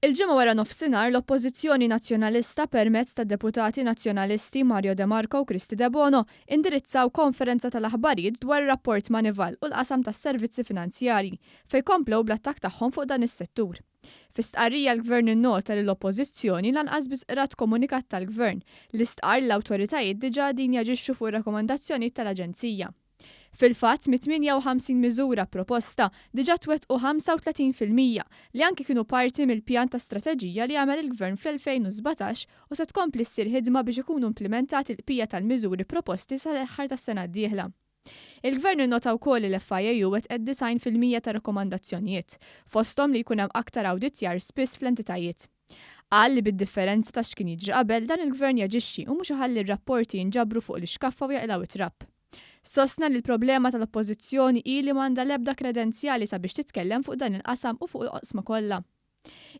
Il-ġimgħa wara nofsinhar l-Oppożizzjoni Nazzjonalista permezz tad-Deputati Nazzjonalisti Mario De Marco u Kristi De Bono indirizzaw konferenza tal-aħbarijiet dwar ir-rapport Manival u l-qasam tas-servizzi finanzjarji fejn komplew bl-attakk tagħhom fuq dan is-settur. Fi stqarrija l-Gvern innota li l-Oppożizzjoni lanqas biss qrat komunikat tal-Gvern li stqar l-awtoritajiet diġà din jaġixxu fuq rakkomandazzjonijiet tal-Aġenzija. Fil-fatt, mit-58 miżura proposta diġà twettqu 35% li anke kienu parti mill-pjan ta' strateġija li għamel il-Gvern fl-2017 u se tkompli ssir ħidma biex ikunu implementati l-bqija tal-miżuri proposti sal-aħħar tas-sena d-dieħla. Il-Gvern innota wkoll li l-FIU wettqet 90% ta' rakkomandazzjonijiet, fosthom li jkun hemm aktar awditjar spiss fl-entitajiet. Qal li bid-differenza ta' x'kien jiġri qabel dan il-Gvern jaġixxi u mhux iħalli r-rapporti jinġabru fuq l-iskaffa u jaqilgħu it-trapp. Sostna li l-problema tal-Oppożizzjoni hi li m'għandha l-ebda kredenzjali sabiex titkellem fuq dan il-qasam u fuq il-qosma kollha.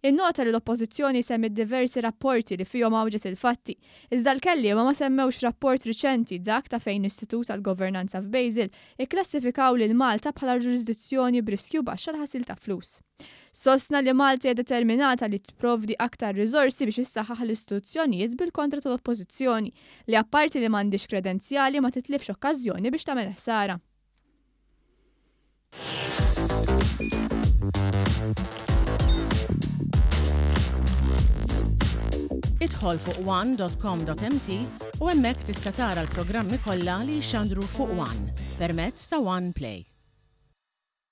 Innota li l-Oppożizzjoni semmit diversi rapporti li fihom awġet il-fatti, iżda l-kelliema ma semmewx rapport riċenti dak ta' fejn l-Istitut tal-Governanza f'Basil ikklassifikaw lil Malta bħala ġurisdizzjoni b'riskju baxx għal ħasil ta' flus. Sostna li Malta hija determinata li tipprovdi aktar riżorsi biex issaħħaħ l-istituzzjonijiet bil-kontra tal-Oppożizzjoni li apparti li m'għandix kredenzjali ma titlifx okkażjoni biex tagħmel ħsara. Idħol fuq one.com.mt u hemmhekk tista' tara l-programmi kollha li jxandru fuq One permezz ta' One Play.